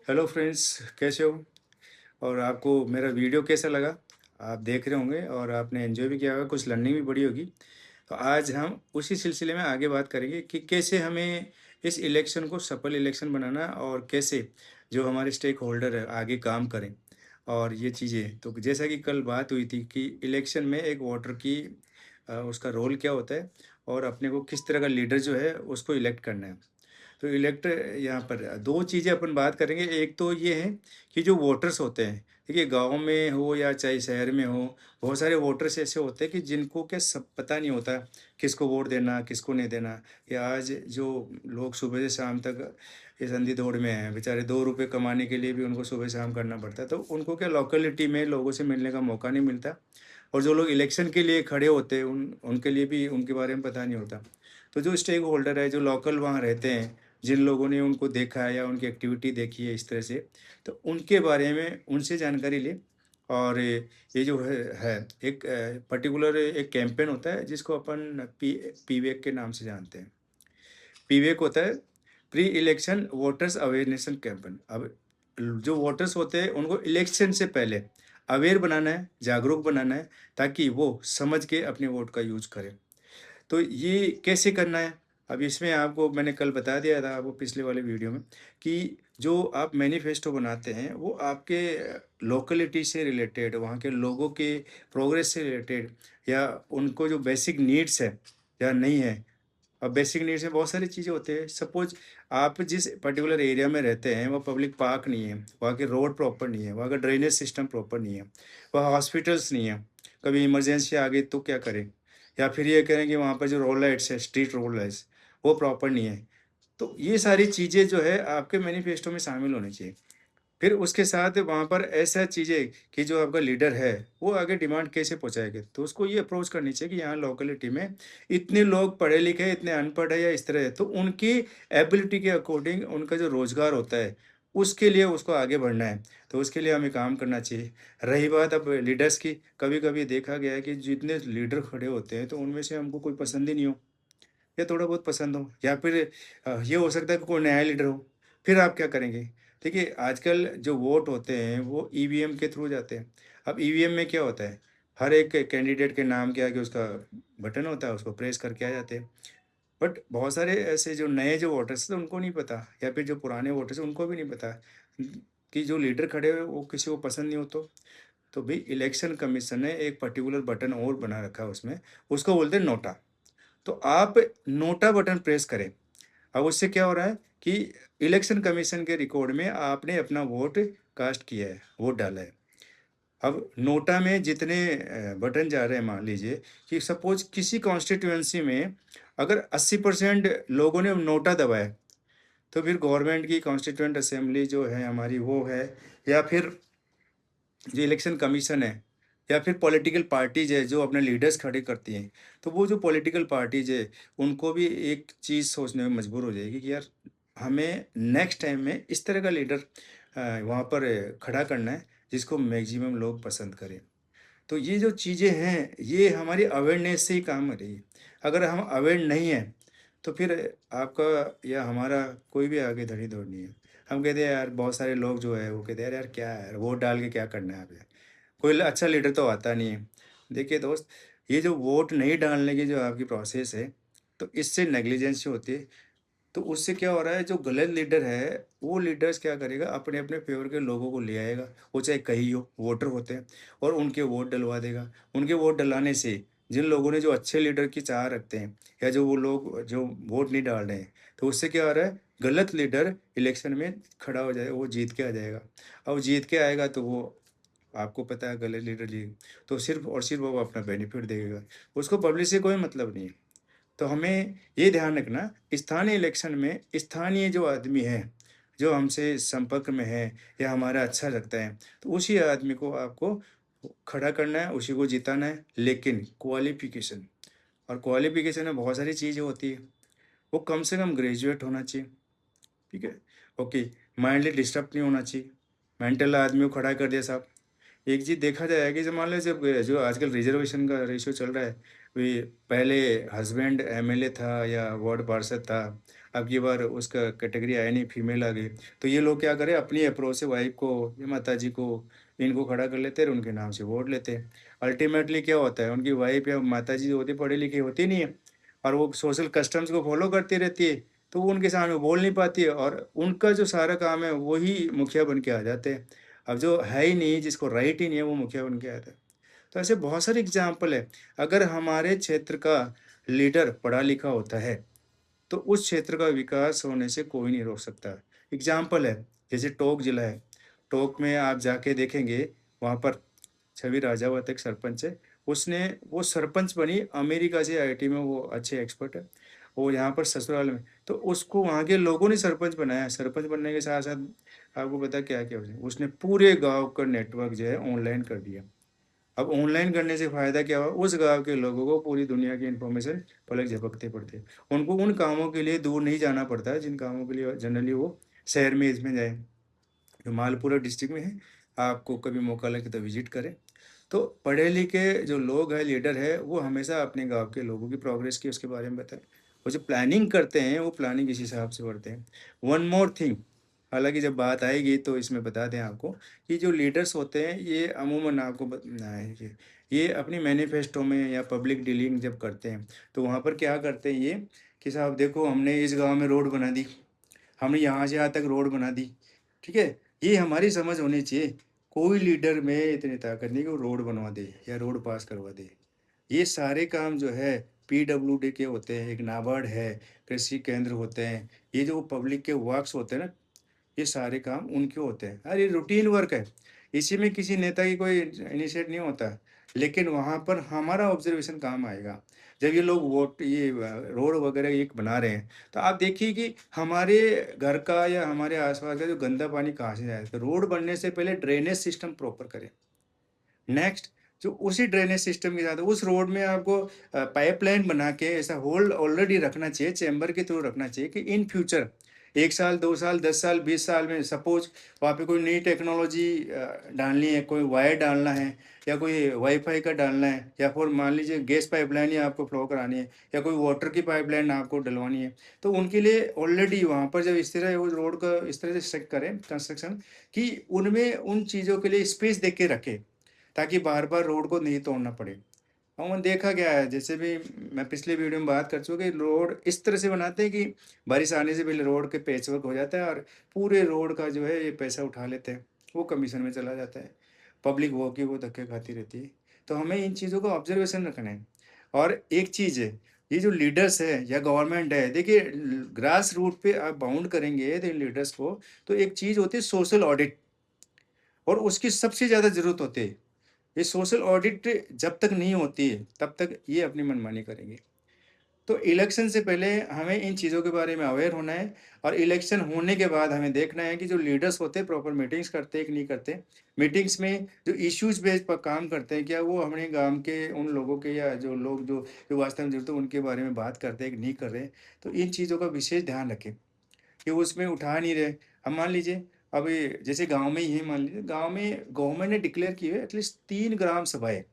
Hello friends, कैसे हो? और आपको मेरा वीडियो कैसा लगा? आप देख रहे होंगे और आपने एंजॉय भी किया होगा, कुछ लर्निंग भी बड़ी होगी। तो आज हम उसी सिलसिले में आगे बात करेंगे कि कैसे हमें इस इलेक्शन को सफल इलेक्शन बनाना और कैसे जो हमारे स्टेक होल्डर है आगे काम करें। और ये चीज़ें तो जैसा कि कल बात हुई थी कि इलेक्शन में एक वोटर की उसका रोल क्या होता है और अपने को किस तरह का लीडर जो है उसको इलेक्ट करना है। तो इलेक्ट यहाँ पर 2 चीज़ें अपन बात करेंगे। एक तो ये है कि जो वोटर्स होते हैं, देखिए गाँव में हो या चाहे शहर में हो, बहुत सारे वोटर्स ऐसे होते हैं कि जिनको क्या सब पता नहीं होता, किसको वोट देना, किसको नहीं देना। या आज जो लोग सुबह से शाम तक इस अंधी-दौड़ में हैं, बेचारे 2 रुपए कमाने के लिए भी उनको सुबह-शाम करना पड़ता है। तो उनको क्या लोकेलिटी में लोगों से मिलने का मौका नहीं मिलता और जो लोग इलेक्शन के लिए खड़े होते हैं, उनके लिए भी उनके बारे में पता नहीं होता। तो जो स्टेक होल्डर है, जो लोकल वहाँ रहते हैं, जिन लोगों ने उनको देखा है या उनकी एक्टिविटी देखी है इस तरह से, तो उनके बारे में उनसे जानकारी लें। और ये जो है एक पर्टिकुलर एक कैंपेन होता है जिसको अपन पीवेक के नाम से जानते हैं। पीवेक होता है pre election voters awareness campaign. अब जो वोटर्स होते हैं उनको इलेक्शन से पहले अवेयर बनाना है, जागरूक बनाना है, ताकि वो समझ के अपने वोट का यूज़ करें। तो ये कैसे करना है? अब इसमें आपको मैंने कल बता दिया था आपको पिछले वाले वीडियो में कि जो आप मैनिफेस्टो बनाते हैं वो आपके लोकेलिटी से रिलेटेड, वहाँ के लोगों के प्रोग्रेस से रिलेटेड या उनको जो बेसिक नीड्स है या नहीं है। अब बेसिक नीड्स में बहुत सारी चीज़ें होती हैं। सपोज़ आप जिस पर्टिकुलर एरिया में रहते हैं, वो पब्लिक पार्क नहीं है, वहाँ के रोड प्रॉपर नहीं है, वहाँ का ड्रेनेज सिस्टम प्रॉपर नहीं है, वहाँ हॉस्पिटल्स नहीं है। कभी इमरजेंसी आ गई तो क्या करें? या फिर ये करें कि वहाँ पर जो रोड लाइट्स है, स्ट्रीट रोड लाइट्स, वो प्रॉपर नहीं है। तो ये सारी चीज़ें जो है आपके मैनिफेस्टो में शामिल होनी चाहिए। फिर उसके साथ वहाँ पर ऐसा चीज़ें कि जो आपका लीडर है, वो आगे डिमांड कैसे पहुँचाएगा? तो उसको ये अप्रोच करनी चाहिए कि यहाँ लोकेलिटी में इतने लोग पढ़े लिखे हैं, इतने अनपढ़ है या इस तरह है, तो उनकी एबिलिटी के अकॉर्डिंग उनका जो रोज़गार होता है, उसके लिए उसको आगे बढ़ना है। तो उसके लिए हमें काम करना चाहिए। रही बात अब लीडर्स की, कभी-कभी देखा गया है कि जितने लीडर खड़े होते हैं, तो उनमें से हमको कोई पसंद ही नहीं हो या थोड़ा बहुत पसंद हो या फिर ये हो सकता है कि कोई नया लीडर हो। फिर आप क्या करेंगे? देखिए, आजकल जो वोट होते हैं वो ईवीएम के थ्रू जाते हैं। अब ईवीएम में क्या होता है, हर एक कैंडिडेट के नाम के आगे उसका बटन होता है, उसको प्रेस करके आ जाते हैं। बट बहुत सारे ऐसे जो नए जो वोटर्स हैं उनको नहीं पता, या फिर जो पुराने वोटर्स हैं उनको भी नहीं पता कि जो लीडर खड़े हुए वो किसी को पसंद नहीं हो। तो भाई इलेक्शन कमीशन ने एक पर्टिकुलर बटन और बना रखा है उसमें, उसको बोलते हैं नोटा। तो आप नोटा बटन प्रेस करें। अब उससे क्या हो रहा है कि इलेक्शन कमीशन के रिकॉर्ड में आपने अपना वोट कास्ट किया है, वोट डाला है। अब नोटा में जितने बटन जा रहे हैं, मान लीजिए कि सपोज़ किसी कॉन्स्टिट्यूएंसी में अगर 80% लोगों ने नोटा दबाया, तो फिर गवर्नमेंट की कॉन्स्टिट्यूएंट असेंबली जो है हमारी वो है, या फिर जो इलेक्शन कमीशन है, या फिर पॉलिटिकल पार्टीज़ है जो अपने लीडर्स खड़े करती हैं, तो वो जो पॉलिटिकल पार्टीज़ है, उनको भी एक चीज़ सोचने में मजबूर हो जाएगी कि यार हमें नेक्स्ट टाइम में इस तरह का लीडर वहाँ पर खड़ा करना है जिसको मैक्सिमम लोग पसंद करें। तो ये जो चीज़ें हैं, ये हमारी अवेयरनेस से ही काम हो रही है। अगर हम अवेयर नहीं हैं, तो फिर आपका या हमारा कोई भी आगे धड़ी-दौड़ नहीं है। हम कहते हैं यार, बहुत सारे लोग जो है वो कहते हैं, "यार यार क्या है यार, वोट डाल के क्या करना है हमें? कोई अच्छा लीडर तो आता नहीं है।" देखिए दोस्त, ये जो वोट नहीं डालने की जो आपकी प्रोसेस है, तो इससे नेग्लिजेंसी होती है। तो उससे क्या हो रहा है, जो गलत लीडर है, वो लीडर्स क्या करेगा, अपने-अपने फ़ेवर के लोगों को ले आएगा, वो चाहे कहीं हो, वोटर होते हैं, और उनके वोट डलवा देगा। उनके वोट डलाने से जिन लोगों ने जो अच्छे लीडर की चाह रखते हैं, या जो वो लोग जो वोट नहीं डाल रहे हैं, तो उससे क्या हो रहा है, गलत लीडर इलेक्शन में खड़ा हो जाएगा, वो जीत के आ जाएगा। अब जीत के आएगा तो वो, आपको पता है, गलत लीडर जी, तो सिर्फ़ और सिर्फ़ वो अपना बेनिफिट देखेगा। उसको पब्लिक से कोई मतलब नहीं है। तो हमें ये ध्यान रखना, स्थानीय इलेक्शन में स्थानीय जो आदमी है, जो हमसे संपर्क में है या हमारा अच्छा लगता है, तो उसी आदमी को आपको खड़ा करना है, उसी को जिताना है। लेकिन क्वालिफ़िकेशन, और क्वालिफ़िकेशन में बहुत सारी चीज़ें होती है। वो कम से कम ग्रेजुएट होना चाहिए, ठीक है? ओके, माइंडली डिस्टर्ब नहीं होना चाहिए। मेंटल आदमी को खड़ा कर दिया साहब। एक चीज़ देखा जाए कि जब मान लो, जब जो आजकल रिज़र्वेशन का रेशियो चल रहा है, वे पहले हस्बैंड एमएलए था या वार्ड पार्षद था, अब की बार उसका कैटेगरी आया नहीं, फीमेल आ गई। तो ये लोग क्या करें, अपनी अप्रोच से वाइफ को या माताजी को इनको खड़ा कर लेते हैं और उनके नाम से वोट लेते हैं। अल्टीमेटली क्या होता है, उनकी वाइफ या माताजी जो होती है पढ़ी लिखी होती नहीं है और वो सोशल कस्टम्स को फॉलो करती रहती है, तो वो उनके सामने बोल नहीं पाती है और उनका जो सारा काम है वही मुखिया बन के आ जाते हैं। अब जो है ही नहीं, जिसको राइट ही नहीं है, वो मुखिया बन के आता है। तो ऐसे बहुत सारे एग्जाम्पल है। अगर हमारे क्षेत्र का लीडर पढ़ा लिखा होता है तो उस क्षेत्र का विकास होने से कोई नहीं रोक सकता। एग्जाम्पल है, जैसे टोंक जिला है, टोंक में आप जाके देखेंगे, वहाँ पर छवि राजावत एक सरपंच है। उसने वो सरपंच बनी अमेरिका से, आईआईटी में वो अच्छे एक्सपर्ट है। वो यहाँ पर ससुराल में, तो उसको वहाँ के लोगों ने सरपंच बनाया। सरपंच बनने के साथ साथ आपको पता क्या क्या उसने उसने पूरे गांव का नेटवर्क जो है ऑनलाइन कर दिया। अब ऑनलाइन करने से फ़ायदा क्या हुआ, उस गाँव के लोगों को पूरी दुनिया की इन्फॉर्मेशन पलक झपकते पड़ते। उनको उन कामों के लिए दूर नहीं जाना पड़ता है, जिन कामों के लिए जनरली वो शहर में इसमें जाए। जो मालपुरा डिस्ट्रिक्ट में है, आपको कभी मौका लगे तो विज़िट करें। तो पढ़े लिखे जो लोग हैं, लीडर है, वो हमेशा अपने गाँव के लोगों की प्रोग्रेस की उसके बारे में बताएँ। वो जो प्लानिंग करते हैं, वो प्लानिंग इस हिसाब से करते हैं। वन मोर थिंग, हालाँकि जब बात आएगी तो इसमें बता दें आपको कि जो लीडर्स होते हैं, ये अमूमन आपको ये अपनी मैनिफेस्टो में या पब्लिक डीलिंग जब करते हैं, तो वहाँ पर क्या करते हैं ये कि साहब देखो, हमने इस गाँव में रोड बना दी, हमने यहाँ से यहाँ तक रोड बना दी, ठीक है? ये हमारी समझ होनी चाहिए। कोई लीडर में इतनी ताकत नहीं कि वो रोड बनवा दे या रोड पास करवा दे। ये सारे काम जो है पीडब्ल्यूडी के होते हैं, एक नाबार्ड है, कृषि केंद्र होते हैं, ये जो पब्लिक के वर्क्स होते हैं ना, ये सारे काम उनके होते हैं। अरे रूटीन वर्क है, इसी में किसी नेता की कोई इनिशिएट नहीं होता, लेकिन वहाँ पर हमारा ऑब्जर्वेशन काम आएगा। जब ये लोग वोट ये रोड वगैरह एक बना रहे हैं, तो आप देखिए कि हमारे घर का या हमारे आसपास का जो गंदा पानी कहाँ से जाए, तो रोड बनने से पहले ड्रेनेज सिस्टम प्रॉपर करें। नेक्स्ट, जो उसी ड्रेनेज सिस्टम के साथ उस रोड में आपको पाइपलाइन बना के ऐसा होल ऑलरेडी रखना चाहिए, चैम्बर के थ्रू रखना चाहिए कि इन फ्यूचर 1 साल, 2 साल, 10 साल, 20 साल में सपोज़ वहाँ पे कोई नई टेक्नोलॉजी डालनी है, कोई वायर डालना है या कोई वाईफ़ाई का डालना है या फिर मान लीजिए गैस पाइपलाइन ही आपको फ्लो करानी है या कोई वाटर की पाइपलाइन आपको डलवानी है। तो उनके लिए ऑलरेडी वहाँ पर जब इस तरह वो रोड का इस तरह से सेट करें कंस्ट्रक्शन कि उनमें उन चीज़ों के लिए स्पेस देख के रखें। ताकि बार-बार रोड को नहीं तोड़ना पड़े। अमूमन देखा गया है, जैसे भी मैं पिछले वीडियो में बात कर चुका कि रोड इस तरह से बनाते हैं कि बारिश आने से पहले रोड के पैचवर्क हो जाता है और पूरे रोड का जो है ये पैसा उठा लेते हैं, वो कमीशन में चला जाता है। पब्लिक वो की वो धक्के खाती रहती है। तो हमें इन चीज़ों का ऑब्जर्वेशन रखना है। और एक चीज़ है, ये जो लीडर्स है या गवर्नमेंट है, देखिए ग्रास रूट पे आप बाउंड करेंगे तो इन लीडर्स को, तो एक चीज़ होती है सोशल ऑडिट और उसकी सबसे ज़्यादा ज़रूरत होती है। ये सोशल ऑडिट जब तक नहीं होती है, तब तक ये अपनी मनमानी करेंगे। तो इलेक्शन से पहले हमें इन चीज़ों के बारे में अवेयर होना है और इलेक्शन होने के बाद हमें देखना है कि जो लीडर्स होते हैं प्रॉपर मीटिंग्स करते हैं कि नहीं करते। मीटिंग्स में जो इश्यूज़ बेस्ड पर काम करते हैं, क्या वो अपने गाँव के उन लोगों के या जो लोग जो वास्तव में ज़रूरत है उनके बारे में बात करते हैं कि नहीं कर रहे। तो इन चीज़ों का विशेष ध्यान रखें। कि वो उसमें उठा नहीं रहे। अब मान लीजिए, अभी जैसे गाँव में ही है, मान लीजिए गाँव में गवर्नमेंट ने डिक्लेयर की है एटलीस्ट 3 ग्राम सभाएँ।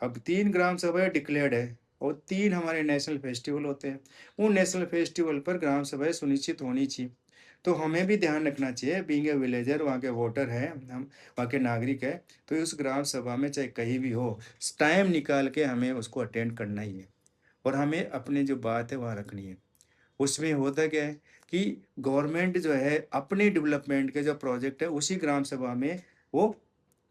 अब 3 ग्राम सभाएँ डिक्लेयर्ड है और 3 हमारे नेशनल फेस्टिवल होते हैं। उन नेशनल फेस्टिवल पर ग्राम सभाएँ सुनिश्चित होनी चाहिए। तो हमें भी ध्यान रखना चाहिए, बीइंग अ विलेजर, वहाँ के वोटर हैं, हम वहाँ के नागरिक हैं, तो उस ग्राम सभा में चाहे कहीं भी हो, टाइम निकाल के हमें उसको अटेंड करना ही है और हमें अपनी जो बात है वहाँ रखनी है। उसमें होता क्या है कि गवर्नमेंट जो है अपने डेवलपमेंट के जो प्रोजेक्ट है उसी ग्राम सभा में वो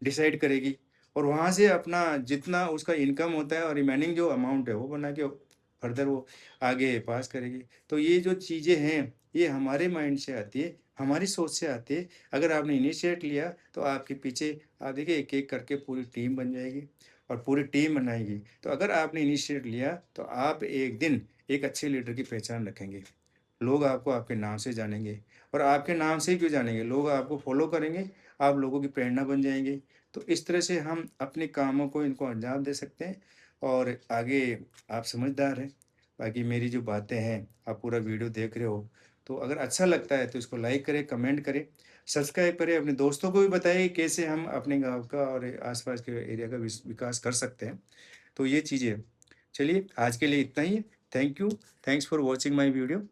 डिसाइड करेगी और वहाँ से अपना जितना उसका इनकम होता है और रिमेनिंग जो अमाउंट है वो बना के फर्दर वो आगे पास करेगी। तो ये जो चीज़ें हैं ये हमारे माइंड से आती है, हमारी सोच से आती है। अगर आपने इनिशिएट लिया तो आपके पीछे आप देखिए एक-एक करके पूरी टीम बन जाएगी और पूरी टीम बनाएगी। तो अगर आपने इनिशिएट लिया तो आप एक दिन एक अच्छे लीडर की पहचान रखेंगे। लोग आपको आपके नाम से जानेंगे और आपके नाम से ही क्यों जानेंगे, लोग आपको फ़ॉलो करेंगे, आप लोगों की प्रेरणा बन जाएँगे। तो इस तरह से हम अपने कामों को इनको अंजाम दे सकते हैं और आगे आप समझदार हैं। बाकी मेरी जो बातें हैं, आप पूरा वीडियो देख रहे हो, तो अगर अच्छा लगता है तो इसको लाइक करें, कमेंट करें, सब्सक्राइब करें, अपने दोस्तों को भी बताइए कैसे हम अपने गाँव का और आस-पास के एरिया का विकास कर सकते हैं। तो ये चीज़ें हैं। चलिए आज के लिए इतना ही है। Thank you. Thanks for watching my video.